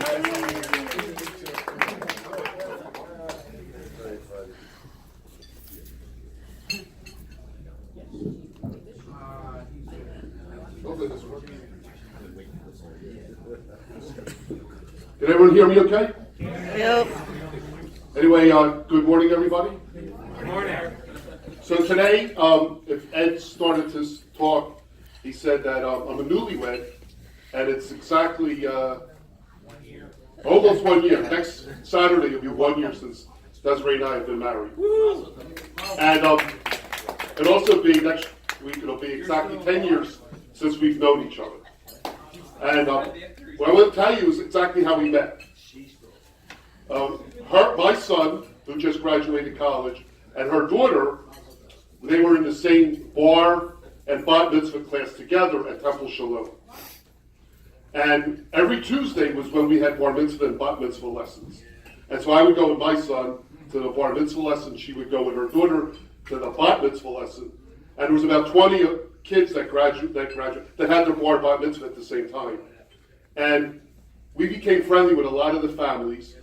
Did everyone hear me okay? Yep. Anyway, good morning, everybody. Good morning. So today, if Ed started to talk, he said that I'm a newlywed, and it's exactly almost 1 year. Next Saturday it'll be 1 year since Desiree and I have been married. And it'll also be next week, it'll be exactly 10 years since we've known each other. And what I want to tell you is exactly how we met. My son, who just graduated college, and her daughter, they were in the same bar and bat mitzvah class together at Temple Shalom. And every Tuesday was when we had bar mitzvah and bat mitzvah lessons. And so I would go with my son to the bar mitzvah lesson. She would go with her daughter to the bat mitzvah lesson. And there was about 20 kids that had their bar bat mitzvah at the same time. And we became friendly with a lot of the families.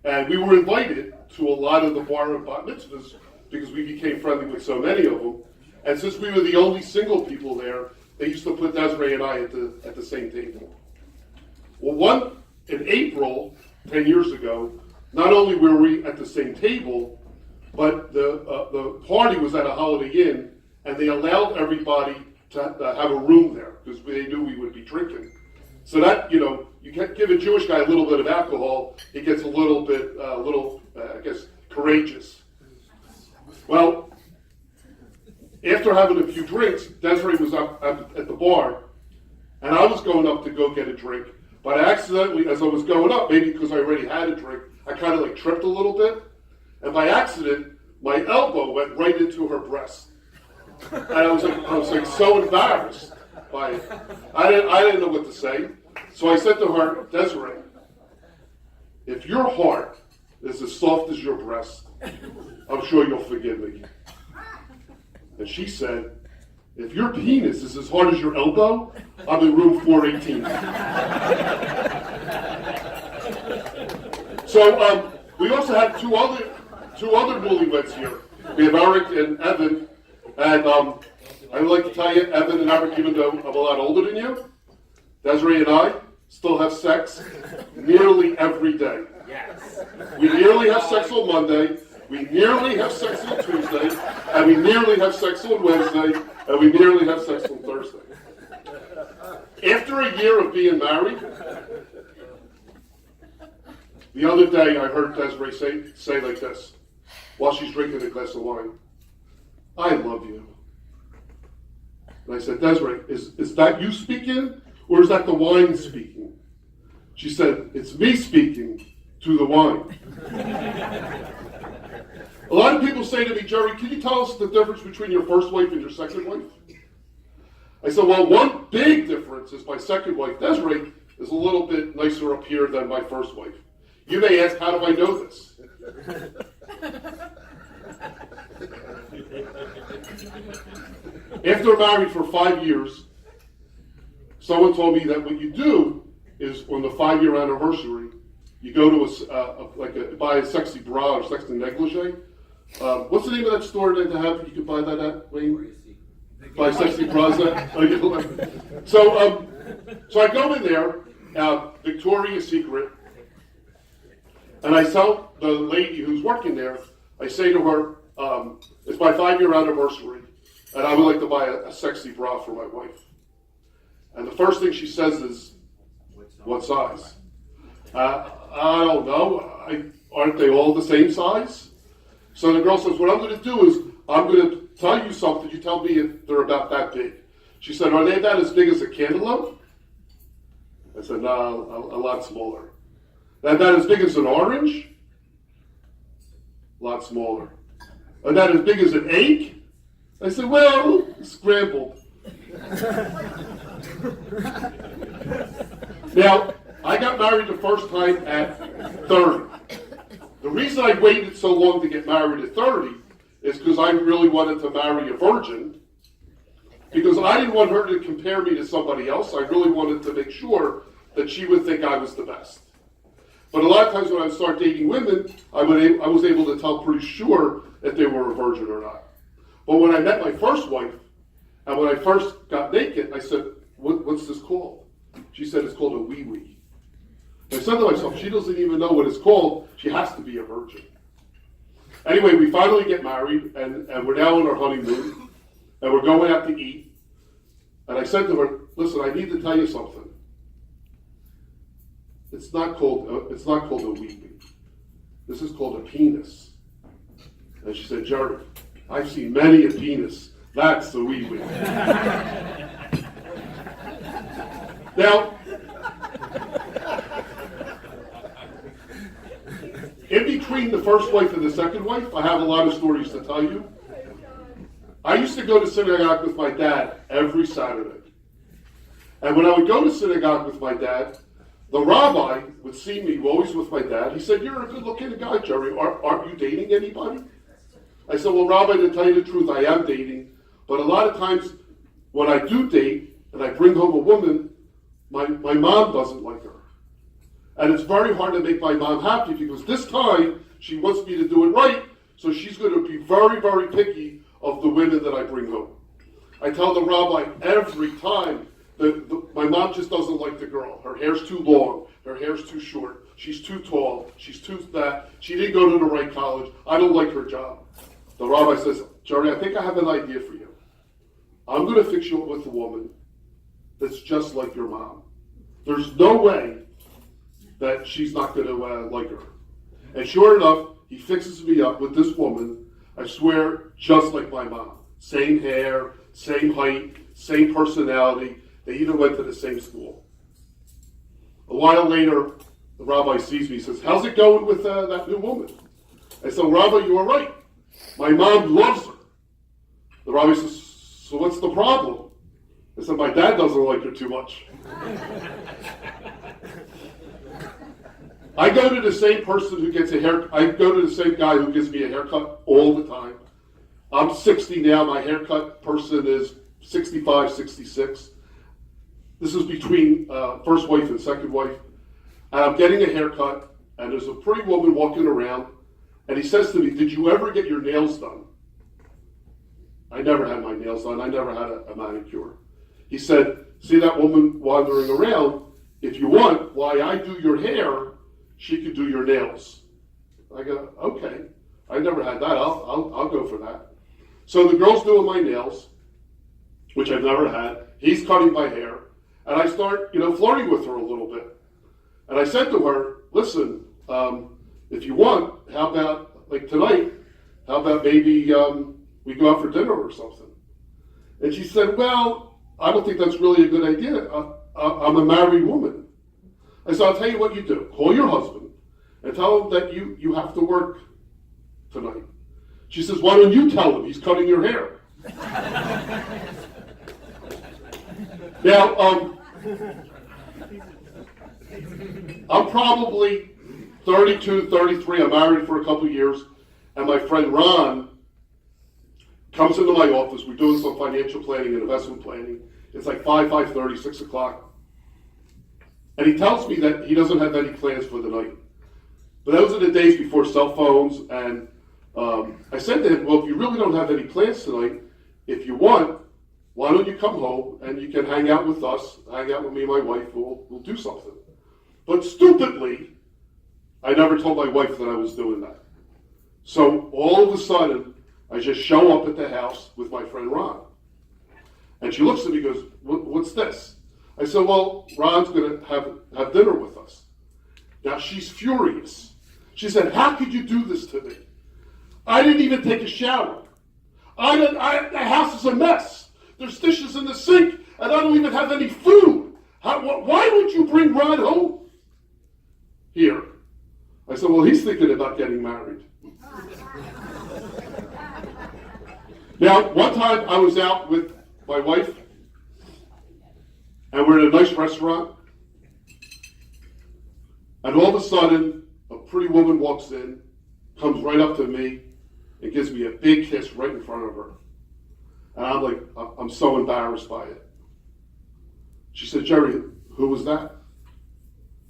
And we were invited to a lot of the bar and bat mitzvahs because we became friendly with so many of them. And since we were the only single people there, they used to put Desiree and I at the same table. Well, in April, 10 years ago, not only were we at the same table, but the party was at a Holiday Inn, and they allowed everybody to have a room there because they knew we would be drinking. So that, you can give a Jewish guy a little bit of alcohol, he gets a little bit, courageous. Well, after having a few drinks, Desiree was up at the bar, and I was going up to go get a drink. But accidentally, as I was going up, maybe because I already had a drink, I kind of tripped a little bit. And by accident, my elbow went right into her breast. And I was so embarrassed by it. I didn't know what to say. So I said to her, Desiree, if your heart is as soft as your breast, I'm sure you'll forgive me. And she said, if your penis is as hard as your elbow, I'm in room 418. So we also have two other newlyweds here. We have Eric and Evan. And I would like to tell you, Evan and Eric, even though I'm a lot older than you, Desiree and I still have sex nearly every day. Yes. We nearly have sex on Monday. We nearly have sex on Tuesday, and we nearly have sex on Wednesday, and we nearly have sex on Thursday. After a year of being married, the other day I heard Desiree say like this, while she's drinking a glass of wine, I love you. And I said, Desiree, is that you speaking, or is that the wine speaking? She said, it's me speaking to the wine. A lot of people say to me, Jerry, can you tell us the difference between your first wife and your second wife? I said, well, one big difference is my second wife, Desiree, is a little bit nicer up here than my first wife. You may ask, how do I know this? After married for 5 years, someone told me that what you do is on the 5-year anniversary, you go to buy a sexy bra or sexy negligee. What's the name of that store that they have? You can buy that at, Wayne? Buy sexy bras at? So I go in there, Victoria's Secret, and I tell the lady who's working there, I say to her, it's my 5-year anniversary, and I would like to buy a sexy bra for my wife. And the first thing she says is, what size? I don't know. Aren't they all the same size? So the girl says, what I'm going to do is, I'm going to tell you something. You tell me if they're about that big. She said, are they about as big as a cantaloupe? I said, no, a lot smaller. About as big as an orange? A lot smaller. About as big as an egg? I said, well, scrambled. Now, I got married the first time at 30. The reason I waited so long to get married at 30 is because I really wanted to marry a virgin, because I didn't want her to compare me to somebody else. I really wanted to make sure that she would think I was the best. But a lot of times when I would start dating women, I was able to tell pretty sure if they were a virgin or not. But when I met my first wife, and when I first got naked, I said, what's this called? She said, it's called a wee-wee. I said to myself, she doesn't even know what it's called. She has to be a virgin. Anyway, we finally get married, and we're now on our honeymoon, and we're going out to eat. And I said to her, listen, I need to tell you something. It's not called a wee-wee. This is called a penis. And she said, Jerry, I've seen many a penis. That's the wee-wee. Now, in between the first wife and the second wife, I have a lot of stories to tell you. I used to go to synagogue with my dad every Saturday. And when I would go to synagogue with my dad, the rabbi would see me always with my dad. He said, you're a good-looking guy, Jerry. Aren't you dating anybody? I said, well, Rabbi, to tell you the truth, I am dating. But a lot of times when I do date and I bring home a woman, my mom doesn't like her. And it's very hard to make my mom happy because this time she wants me to do it right. So she's going to be very, very picky of the women that I bring home. I tell the rabbi every time that my mom just doesn't like the girl. Her hair's too long. Her hair's too short. She's too tall. She's too fat. She didn't go to the right college. I don't like her job. The rabbi says, Jerry, I think I have an idea for you. I'm going to fix you up with a woman that's just like your mom. There's no way that she's not going to like her. And sure enough, he fixes me up with this woman, I swear, just like my mom. Same hair, same height, same personality. They even went to the same school. A while later, the rabbi sees me and says, how's it going with that new woman? I said, Rabbi, you are right. My mom loves her. The rabbi says, so what's the problem? I said, my dad doesn't like her too much. I go to the same person who gets a haircut. I go to the same guy who gives me a haircut all the time. I'm 60 now. My haircut person is 65, 66. This is between first wife and second wife. And I'm getting a haircut, and there's a pretty woman walking around, and he says to me, did you ever get your nails done? I never had my nails done. I never had a manicure. He said, see that woman wandering around? If you want, while I do your hair, she could do your nails. I go, okay. I never had that. I'll go for that. So the girl's doing my nails, which I've never had. He's cutting my hair. And I start, flirting with her a little bit. And I said to her, listen, if you want, how about, like tonight, how about maybe we go out for dinner or something? And she said, well, I don't think that's really a good idea. I'm a married woman. I said, I'll tell you what you do. Call your husband and tell him that you have to work tonight. She says, why don't you tell him? He's cutting your hair. Now, I'm probably 32, 33. I'm married for a couple of years. And my friend Ron comes into my office. We're doing some financial planning and investment planning. It's like 5:30, 6 o'clock. And he tells me that he doesn't have any plans for the night. But those are the days before cell phones. And I said to him, well, if you really don't have any plans tonight, if you want, why don't you come home and you can hang out with us, hang out with me and my wife, we'll do something. But stupidly, I never told my wife that I was doing that. So all of a sudden, I just show up at the house with my friend Ron. And she looks at me and goes, what's this? I said, well, Ron's going to have dinner with us. Now, she's furious. She said, how could you do this to me? I didn't even take a shower. The house is a mess. There's dishes in the sink, and I don't even have any food. Why would you bring Ron home here? I said, well, he's thinking about getting married. Now, one time I was out with my wife, and we're in a nice restaurant, and all of a sudden, a pretty woman walks in, comes right up to me, and gives me a big kiss right in front of her. And I'm like, I'm so embarrassed by it. She said, Jerry, who was that?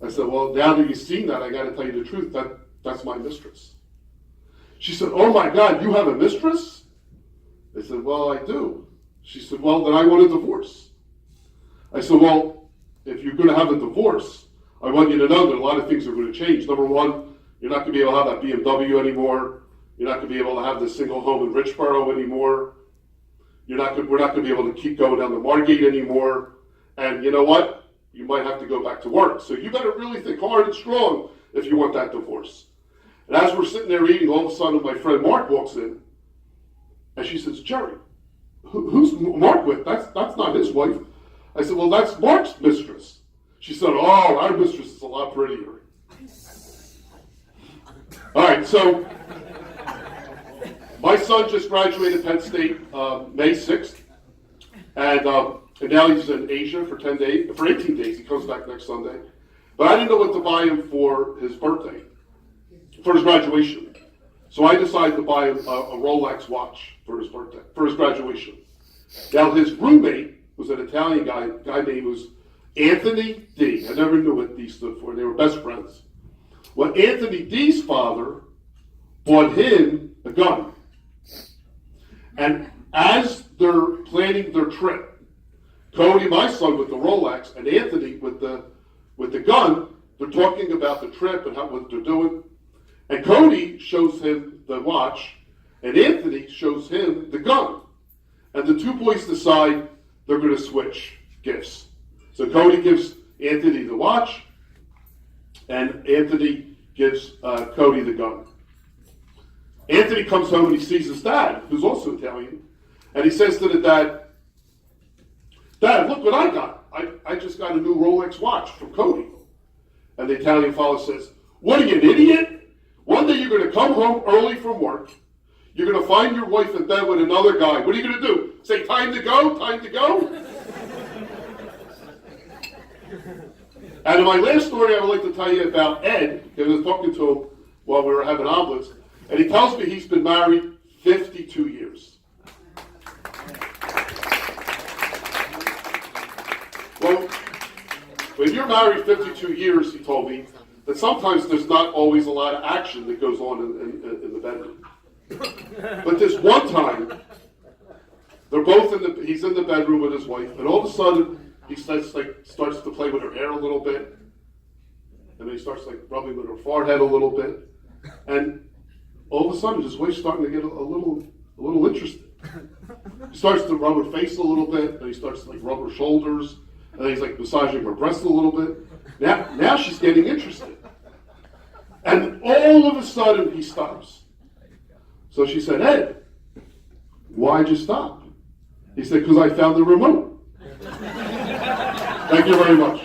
I said, well, now that you've seen that, I got to tell you the truth. That's my mistress. She said, oh my God, you have a mistress? I said, well, I do. She said, well, then I want a divorce. I said, well, if you're going to have a divorce, I want you to know that a lot of things are going to change. Number one, you're not going to be able to have that BMW anymore. You're not going to be able to have the single home in Richboro anymore. We're not going to be able to keep going down the Margate anymore. And you know what? You might have to go back to work. So you better really think hard and strong if you want that divorce. And as we're sitting there eating, all of a sudden my friend Mark walks in, and she says, Jerry, who's Mark with? That's not his wife. I said, well, that's Mark's mistress. She said, oh, our mistress is a lot prettier. All right, so my son just graduated Penn State May 6th, and now he's in Asia for 18 days. He comes back next Sunday. But I didn't know what to buy him for his birthday, for his graduation. So I decided to buy him a Rolex watch for his birthday, for his graduation. Now his roommate was an Italian guy named was Anthony D. I never knew what D stood for. They were best friends. Well, Anthony D's father bought him a gun. And as they're planning their trip, Cody, my son, with the Rolex, and Anthony with the gun, they're talking about the trip and what they're doing. And Cody shows him the watch, and Anthony shows him the gun. And the two boys decide they're going to switch gifts. So Cody gives Anthony the watch, and Anthony gives Cody the gun. Anthony comes home and he sees his dad, who's also Italian, and he says to the dad, Dad, look what I got. I just got a new Rolex watch from Cody. And the Italian fellow says, what are you, an idiot? One day you're going to come home early from work. You're going to find your wife in bed with another guy. What are you going to do? Say, time to go, time to go? And in my last story, I would like to tell you about Ed, because I was talking to him while we were having omelets, and he tells me he's been married 52 years. Well, when you're married 52 years, he told me, that sometimes there's not always a lot of action that goes on in the bedroom. But this one time, they're both he's in the bedroom with his wife, and all of a sudden, he starts to play with her hair a little bit, and then he starts rubbing with her forehead a little bit, and all of a sudden, his wife's starting to get a little interested. He starts to rub her face a little bit, and he starts to rub her shoulders, and then he's massaging her breast a little bit. Now she's getting interested. And all of a sudden, he stops. So she said, Ed, why'd you stop? He said, because I found the remote. Thank you very much.